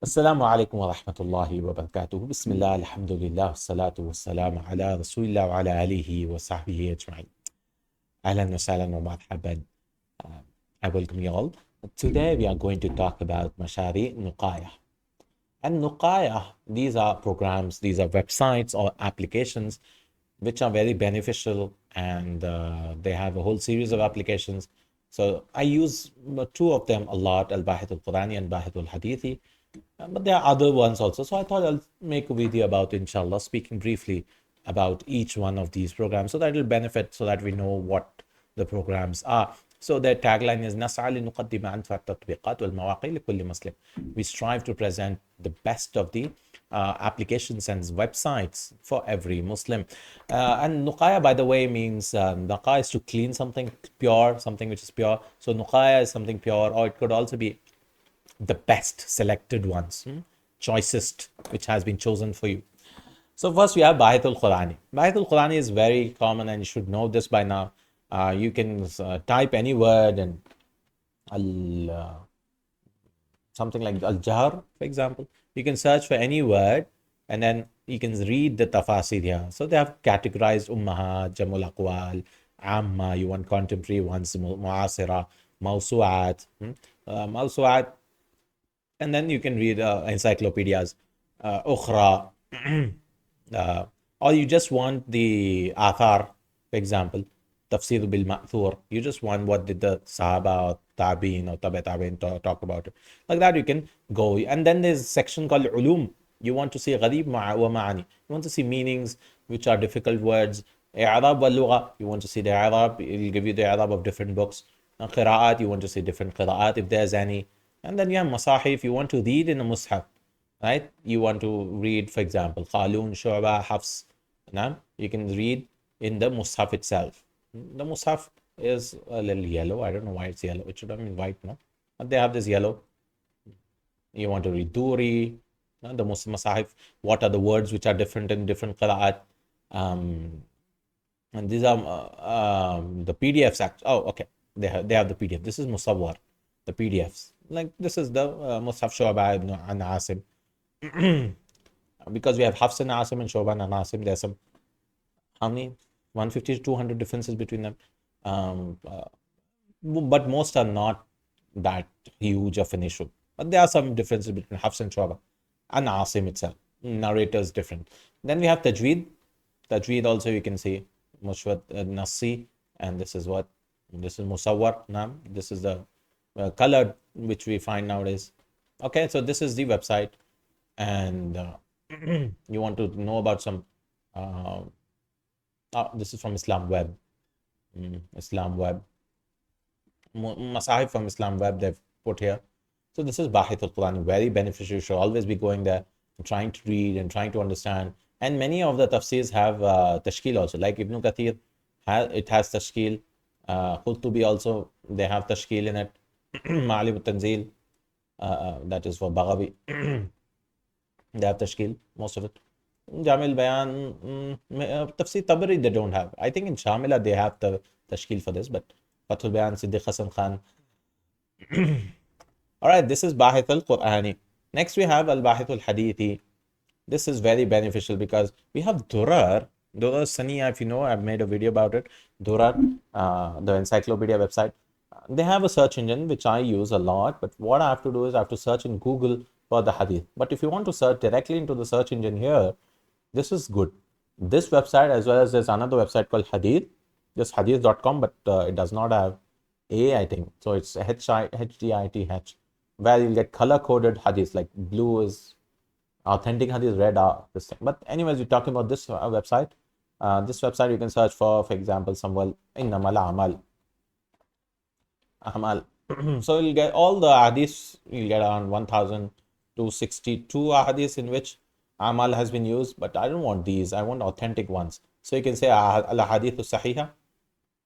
السلام عليكم ورحمة الله وبركاته. بسم الله الحمد لله والصلاة والسلام على رسول الله وعلى آله وصحبه أجمعين. أهلا وسهلا ومرحبا. I welcome you all. Today we are going to talk about Mashari Nuqayah. And Nuqayah, these are programs, these are websites or applications which are very beneficial, and they have a whole series of applications. So I use two of them a lot, Al-Bahith al-Qurani and Bahith al-Hadithi. But there are other ones also. So I thought I'll make a video about, inshallah, speaking briefly about each one of these programs so that it'll benefit, so that we know what the programs are. So their tagline is نسعى لنقدم أنفع التطبيقات والمواقع لكل مسلم. We strive to present the best of the applications and websites for every Muslim. And Nuqayah, by the way, means Nuqayah is to clean something pure, something which is pure. So Nuqayah is something pure, or it could also be the best selected ones, choicest, which has been chosen for you. So first we have Bahith al-Qurani. Bahith al-Qurani is very common and you should know this by now. You can type any word and something like al-Jahr, for example. You can search for any word and then you can read the Tafsir here. So they have categorized Ummahat, Jamul Aqwal, Amma, you want contemporary ones, Muasira, Mawsu'at, Mawsu'at, and then you can read encyclopedias, Ukhra, or you just want the Athar, for example, Tafsir bil Ma'thur. You just want what did the Sahaba or Tabi'in or Tabi' Tabi'in talk about it. Like that, you can go. And then there's a section called Ulum. You want to see Gharib wa Ma'ani. You want to see meanings which are difficult words. I'rab wal Lugha. You want to see the I'rab. It'll give you the I'rab of different books. Qira'at. You want to see different Qira'at if there's any. And then you have Masahif. You want to read in a Mushaf, right? You want to read, for example, Qalun, Shu'ba, Hafs. You can read in the Mushaf itself. The Mushaf is a little yellow. I don't know why it's yellow. It should have been white, no? But they have this yellow. You want to read Duri, the Masahif. What are the words which are different in different Qira'at? And these are the PDFs. Oh, okay. They have the PDF. This is Musawwar, the PDFs. Like this is the Mushaf Shu'ba and Asim. Because we have Hafs and Asim and Shoban and Asim, there's some, how many? 150 to 200 differences between them. But most are not that huge of an issue. But there are some differences between Hafs and Shoban and Asim itself. Narrator is different. Then we have Tajweed. Tajweed also you can see Mushwat Nasi, and this is what? This is Musawwar. This is the colored which we find nowadays. Okay, so this is the website, and you want to know about some this is from Islam Web. Islam Web. Masahib from Islam Web they've put here. So this is Bahith al-Quran, very beneficial. You should always be going there and trying to read and trying to understand. And many of the tafsirs have tashkil also, like Ibn Kathir, it has tashkil. Qurtubi also, they have tashkil in it. Ma'alim al-Tanzil, that is for Baghawi. They have tashkil, most of it. Jamil Bayan, Tafsir Tabari, they don't have. I think in Shamila they have the tashkil for this, but Fathul Bayan, Siddiq Hasan Khan. All right, this is Bahith al-Qur'ani. Next we have al-Bahith al-Hadithi. This is very beneficial because we have Durar. Durar Saniya, if you know, I've made a video about it. Durar, the encyclopedia website. They have a search engine which I use a lot, but what I have to do is I have to search in Google for the hadith. But if you want to search directly into the search engine here, this is good. This website, as well as there's another website called Hadith, just hadith.com, but it does not have A, I think. So it's HDITH, where you'll get color coded hadith, like blue is authentic hadith, red are this thing. But anyways, we're talking about this website. This website you can search for example, Samuel Innamal Amal. So you'll get all the hadiths, you'll get around 1,262 hadiths in which Amal has been used, but I don't want these, I want authentic ones. So you can say Al Hadith Sahiha,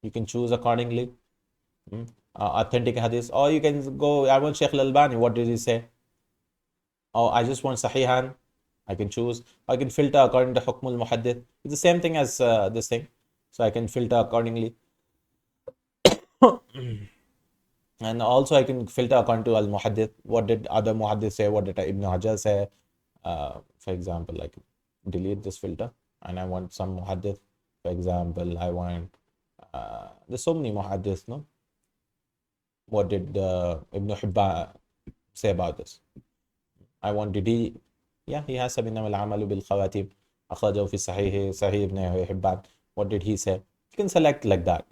you can choose accordingly. Authentic hadith, or you can go, I want Sheikh Al-Albani, what did he say? Oh, I just want Sahihan, I can choose. I can filter according to Hukmul Muhaddith. It's the same thing as this thing. So I can filter accordingly. And also I can filter according to al-muhaddith. What did other muhaddith say? What did Ibn Hajar say? For example, I can delete this filter and I want some muhaddith. For example, I want, there's so many muhaddith, no? What did Ibn Hibban say about this? I want, did he, yeah, he has إنما العمل بالخواتيم أخرجه في صحيح Ibn Hibban. What did he say? You can select like that.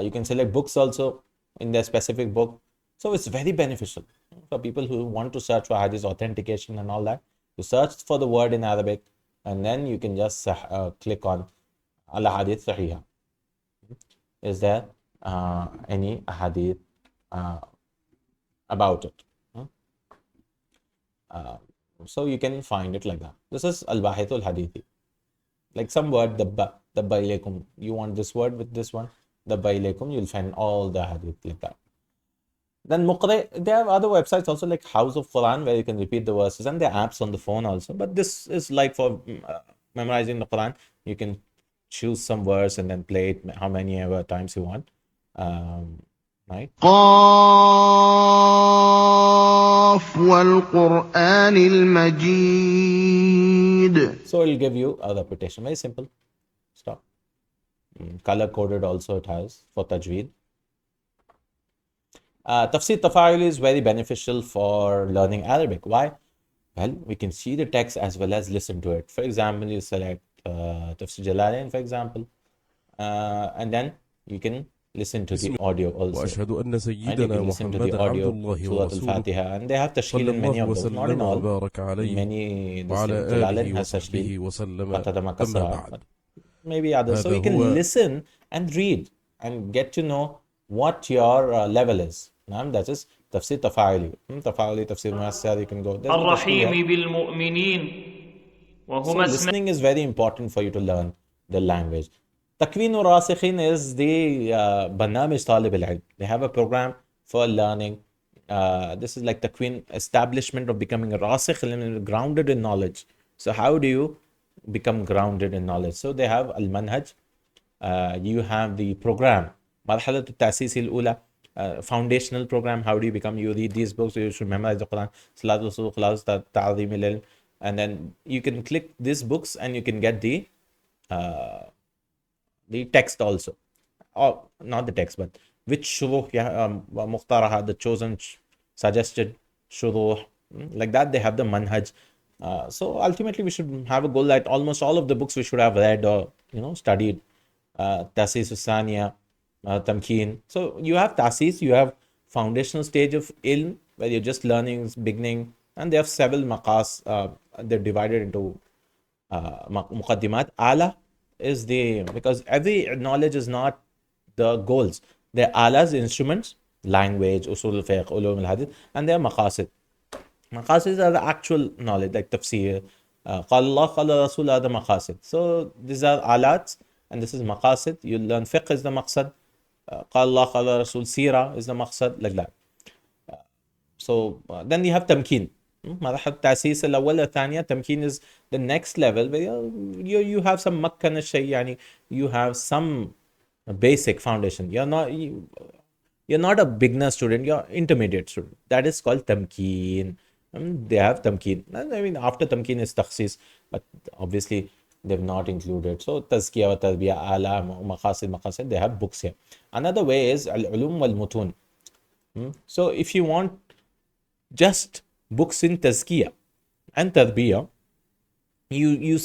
You can select books also in their specific book. So it's very beneficial for people who want to search for hadith authentication and all that. You search for the word in Arabic and then you can just click on al hadith sahiha. Is there any hadith about it? So you can find it like that. This is al-bahithul hadithi. Like some word, dabba ilaykum. You want this word with this one, dabba ilaykum. You'll find all the hadith like that. Then Muqri, they have other websites also like House of Quran where you can repeat the verses, and there are apps on the phone also. But this is like for memorizing the Quran. You can choose some verse and then play it how many ever times you want. Right? قاف والقرآن المجيد. So it'll give you a repetition. Very simple. Stop. Color coded also it has for tajweed. Tafsir Tafa'ul is very beneficial for learning Arabic. Why? Well, we can see the text as well as listen to it. For example, you select Tafsir Jalalain, for example, and then you can listen to the audio also. وأشهد أن And you سيدنا can listen to the محمدا عبد audio, الله Surah ورسوله Al-Fatiha, and they have tashkil صلى in many الله of those, not in وسلم all. وبارك عليه Many, this وعلى thing, Jalalain آله has وصحبه tashkil, وسلم Qatadama أما Kasra, بعد. but maybe others. So هذا you can هو listen and read and get to know what your level is. That is Tafsir Tafa'ili. Tafa'ili, Tafsir Muyassar, you can go. There's no tashkil here. الرحيم بالمؤمنين So وهما اسم listening is very important for you to learn the language. Takween or Rasikhin is the Barnamij Talib al-Ilm. They have a program for learning. This is like Takween, establishment of becoming a Rasikh, grounded in knowledge. So how do you become grounded in knowledge? So they have al-Manhaj. You have the program, Marhalat al-Ta'sis al-Ula, foundational program. How do you become? You read these books, you should memorize the Quran, Salatul Rasul, Khalas, Ta'zim al-Ilm, and then you can click these books and you can get the text also, or not the text, but which shuruh, muqtaraha, the chosen suggested shuruh, like that. They have the manhaj. So ultimately we should have a goal that almost all of the books we should have read or studied. Tasis Usaniya, Tamkeen. So you have Tasis, you have foundational stage of ilm where you're just learning, beginning, and they have several maqas. They're divided into muqaddimat. Ala is because every knowledge is not the goals. They're alas, instruments, language, usul al-fiqh, ulum al-hadith, and they're maqasid. Maqasid are the actual knowledge, like tafsir. Qala Allah, qala Rasul are the maqasid. So these are alats, and this is maqasid. You learn fiqh is the maqsad. Qala Allah, qala Rasul, sira is the maqsad, like that. So then you have tamkeen. مرحلة التأسيس الأول الثانية. Tamkeen is the next level where you have some مكن الشيء, يعني you have some basic foundation. You're not a beginner student, you're intermediate student. That is called tamkeen. They have tamkeen. I mean, after tamkeen is takhsis, but obviously they've not included. So tazkiyah wa tarbiyah, ala, maqasid, they have books here. Another way is al-ulum wal-mutoon. So if you want just books in tazkiyah and tarbiyah, you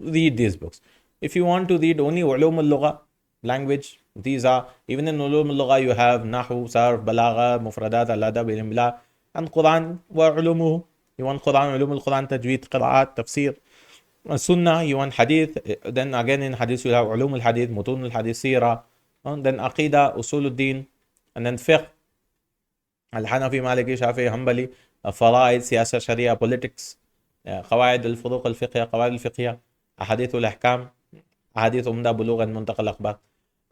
read these books. If you want to read only ulum al-lugha, language, these are, even in ulum al-lugha you have nahu, sarf, balagha, mufradat, al-adab, al-imla, and Quran wa ulumuhu. You want Quran, ulum al-Quran, tajweed, qira'at, tafsir. Sunnah, you want hadith. Then again in hadith you have ulum al-hadith, mutoon al-hadith, sira, and then aqidah, usul al-din, and then fiqh, al-Hanafi, Maliki, Shafi, Hanbali, فرائض, سياسة, شريعة, politics, قواعد الفروق الفقهية, قواعد الفقهية, أحاديث الأحكام, أحاديث عمدة, بلوغ, منتقى الأخبار.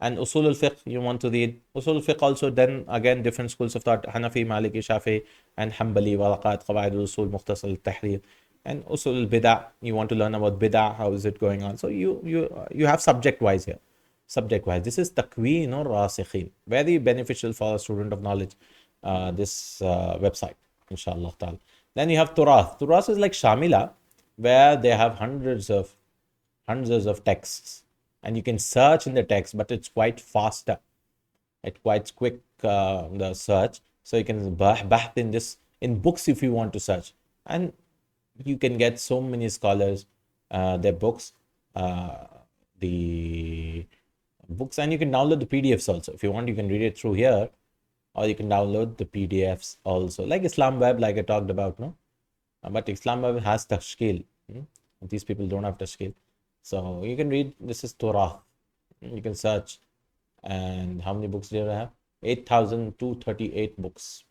And usul al-fiqh, you want to read usul al-fiqh also. Then again different schools of thought, Hanafi, Maliki, Shafi, and Hanbali, waraqat, qawaid al-usul, mukhtasar al-tahrir. And usul al-bid'ah, you want to learn about bid'ah, how is it going on. So you have subject wise here, subject wise. This is takween or rasikhin, very beneficial for a student of knowledge. this website, inshallah ta'ala. Then you have Turath. Turath is like Shamila, where they have hundreds of texts, and you can search in the text, but it's quite faster. It's quite quick, the search. So you can bahth in this in books if you want to search, and you can get so many scholars, their books, the books, and you can download the PDFs also. If you want, you can read it through here, or you can download the PDFs also, like Islam Web, like I talked about, no? But Islam Web has tashkil. These people don't have tashkil. So you can read, this is Torah. You can search. And how many books do you have? 8,238 books.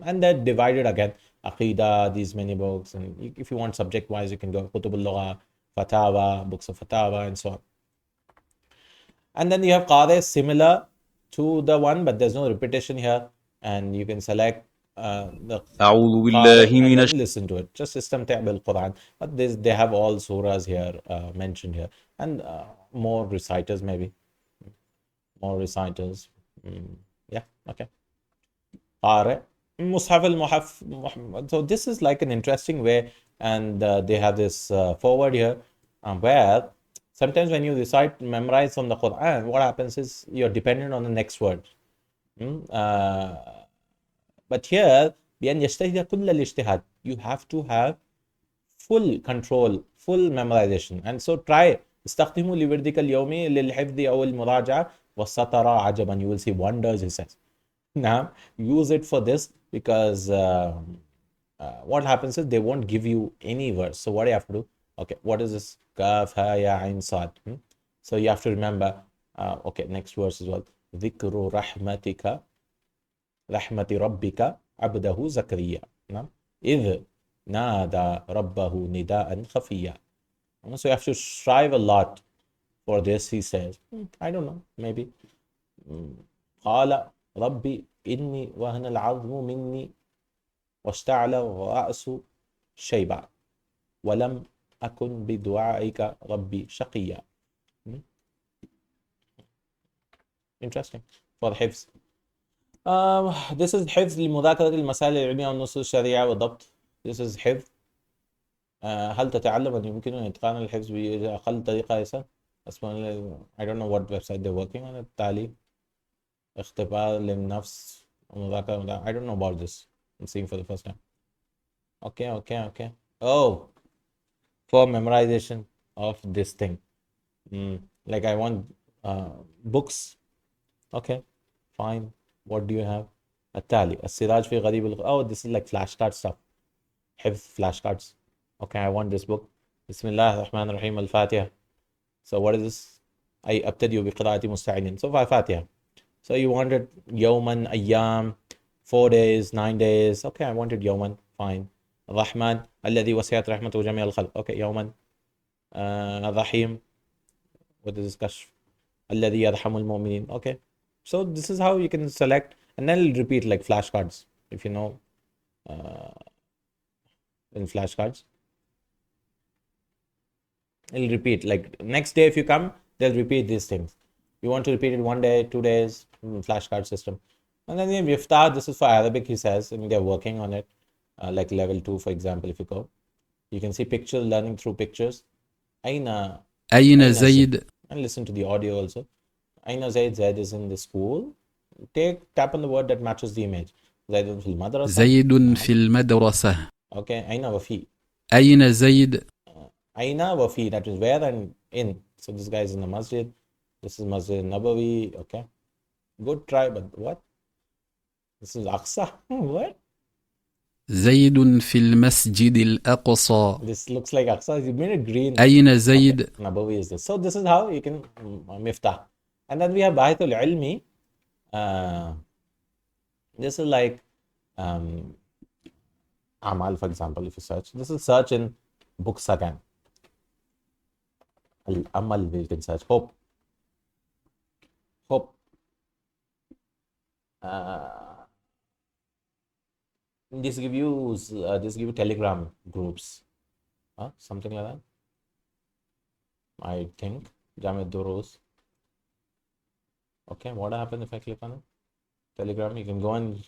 And they're divided again. Aqidah, these many books. And if you want subject-wise, you can go Kutub al-Lugha, Fatawa, books of Fatawa, and so on. And then you have Qaari, similar to the one, but there's no repetition here. And you can select the Qaari and then listen to it. Just istamti' bil Qur'an. But they have all surahs here mentioned here. And more reciters maybe. More reciters. Yeah, okay. Qaari. Mushaf al-Muhaf. So this is like an interesting way. And they have this forward here where sometimes when you recite, memorize from the Qur'an, what happens is you're dependent on the next word. But here, بأن يجتهد كل الاجتهاد, you have to have full control, full memorization. And so try. استخدموا لوردك اليومي للحفظ أو المراجعة والسطر عجبا. You will see wonders, he says. Now, use it for this because what happens is they won't give you any verse. So what do you have to do? Okay, what is this? Kaf, ha, ya, ain, sad. So you have to remember, okay, next verse as well. ذكر رحمتك رحمة ربك عبده زكريا إذ نادى ربه نداء خفيا. So you have to strive a lot for this, he says. I don't know, maybe. قال ربي إني وهن العظم مني واشتعل الرأس شيبا ولم أكن بدعائك ربي شقيا. Interesting. For حفظ. This is حفظ لمذاكرة المسائل العلمية والنصوص الشرعية والضبط. This is حفظ. هل تتعلم أن يمكنني إتقان الحفظ بأقل طريقة يسر؟ I don't know what website they're working on. التالي اختبار للنفس ومذاكرة. I don't know about this. I'm seeing for the first time. Okay. Oh, for memorization of this thing. Like I want books. Okay, fine. What do you have? التالي السراج في غريب oh, this is like flashcard stuff. حفظ flashcards. Okay, I want this book. بسم الله الرحمن الرحيم الفاتحة. So what is this? أي أبتدئ بقراءة مستعين. So Fatiha. So you wanted يوما أيام, 4 days, 9 days. Okay, I wanted يوما. Fine. الرحمن الذي وسعت رحمته جميع الخلق. Okay, يوما. الرحيم. What is this كشف? الذي يرحم المؤمنين. Okay. So this is how you can select, and then it'll repeat like flashcards. If you know in flashcards, it'll repeat. Like next day if you come, they'll repeat these things. You want to repeat it 1 day, 2 days, flashcard system. And then the Miftah, this is for Arabic, he says. I mean, they're working on it. Like level 2, for example, if you go. You can see pictures, learning through pictures. أين زيد. And listen to the audio also. أين زيد, Zaid is in the school. Tap on the word that matches the image. زيد في المدرسة. زيد في المدرسة. Okay, أين وفي. أين زيد. أين وفي, that is where and in. So this guy is in the masjid. This is Masjid Nabawi. Okay. Good try, but what? This is Aqsa. What? زيد في المسجد الأقصى. This looks like Aqsa. You made it green. أين زيد. Okay. Nabawi is this. So this is how you can Miftah. And then we have Bahitul Ilmi. This is like Amal, for example, if you search. This is search in books again. Al-Amal, we can search. Hope. This give you Telegram groups, something like that. I think Jamid Durus. Okay, what happens if I click on it? Telegram. You can go and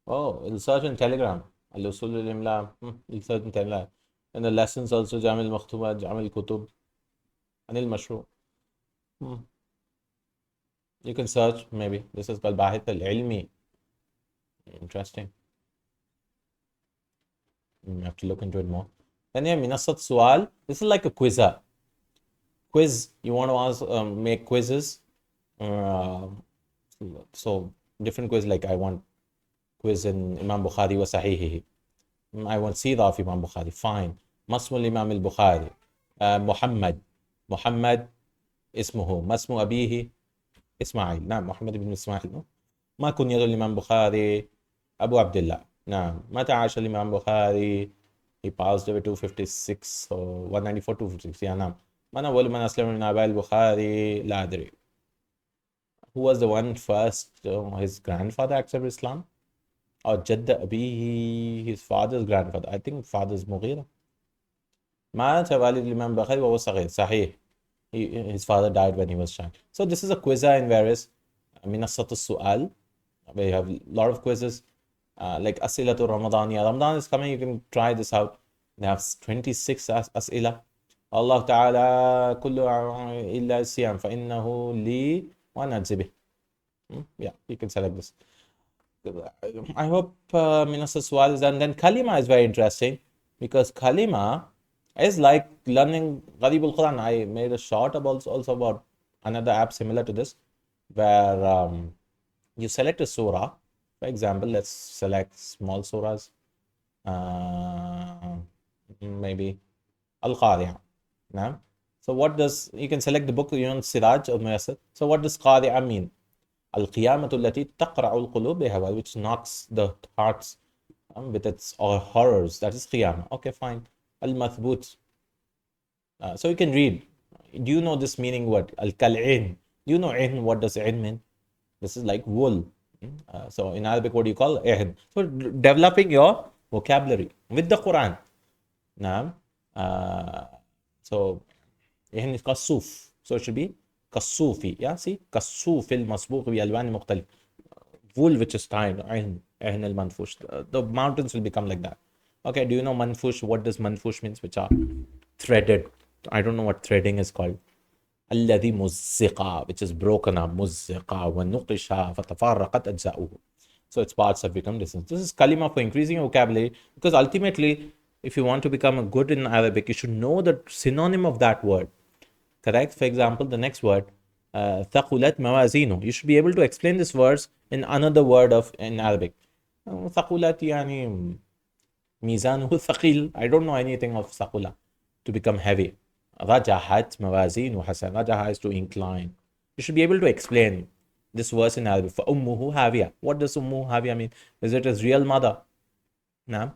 Oh, it'll search in Telegram. Al-Usul al-Imla. It'll search in Telegram. And the lessons also, Jamil Makhtumat, Jamil Kutub, Anil Mashru. Hmm. You can search, maybe. This is called Bahith al-Ilmi. Interesting. You have to look into it more. Then yeah, Minasat Sual. This is like a quizzer. Quiz. You want to ask, make quizzes. Uh, so different quiz, like I want quiz in Imam Bukhari wa Sahihihi. I want Sira of Imam Bukhari. Fine. Masmul Imam al-Bukhari. Muhammad. Muhammad اسمه ما اسم أبيه إسماعيل نعم محمد بن إسماعيل ما كنية الإمام بخاري أبو عبد الله نعم متى عاش الإمام بخاري he passed away 256 or 194 256 yeah نعم من أول من أسلم من آباء البخاري لا أدري who was the one first his grandfather accepted Islam or جد أبيه his father's grandfather I think father's مغيرة مات والد الإمام بخاري وهو صغير صحيح his father died when he was young. So this is a quizzer in various Minasat Su'al. We have a lot of quizzes like Asilatul Ramadaniya. Ramadan is coming, you can try this out. They have 26 Asila. Allah Ta'ala kullu illa siyam fa innahu li wa najzi bih. Yeah, you can select this. I hope Minasat Su'al is done. Then Kalimah is very interesting because Kalimah is like learning Gharib al-Quran. I made a short about also about another app similar to this, where you select a surah. For example, let's select small surahs. Maybe Al-Qari'ah. Now, so what does you can select the book Siraj or Muyassar. So what does Qari'ah mean? Al-Qiyamatu allati taqra'u al-qulub, which knocks the hearts with its horrors. That is Qiyamah. Okay, fine. Al-Mathbut. So you can read. Do you know this meaning word? Al-Kal'in. Do you know in? What does in mean? This is like wool. So in Arabic, what do you call in? So developing your vocabulary with the Quran. Now, so in is kasuf. So it should be kasufi. Yeah, see? Kasuf al-masbuq bi alwan mukhtalif. Wool which is tied. In al-manfush. The mountains will become like that. Okay, do you know manfush? What does manfush means? Which are threaded. I don't know what threading is called. Alladhi muzziqa, which is broken up. Muzziqa wa nuqisha fatafarraqat ajza'uhu. So its parts have become distinct. This is Kalimah for increasing your vocabulary, because ultimately, if you want to become good in Arabic, you should know the synonym of that word. Correct? For example, the next word, thaqulat mawazinu. You should be able to explain this verse in another word in Arabic. Thaqulat yani Mizanuhu thaqil. I don't know anything of thaqula, to become heavy. Rajahat mawazinu hasan. Rajaha is to incline. You should be able to explain this verse in Arabic. For ummuhu hawiya. What does ummuhu hawiya mean? Is it his real mother? Naam.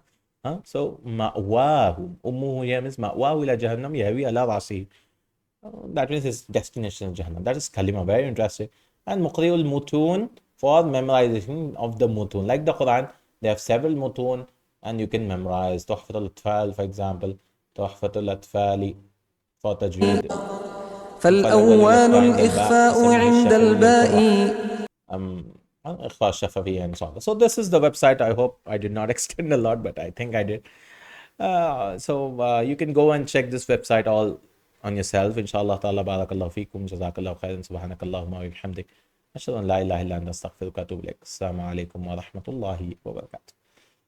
So ma'wahu. Ummuhu here means ma'wahu ila jahannam yahwi ala rasi. That means his destination is Jahannam. That is Kalimah. Very interesting. And Muqri Mutoon for memorization of the Mutoon. Like the Quran, they have several Mutoon and you can memorize. Tuhfatul Atfal, for example. Tuhfatul Atfali for Tajweed. فالأول الإخفاء عند الباء. إخفاء الشفوية and so on. So this is the website. I hope I did not extend a lot, but I think I did. So you can go and check this website all on yourself. Inshallah ta'ala, barakallahu feekum, jazakallahu khairan, subhanakallahumma wa bihamdik. Ashhadu an la ilaha illa anta astaghfiruka wa atubu ilaik. Assalamu alaikum wa rahmatullahi wa barakatuh.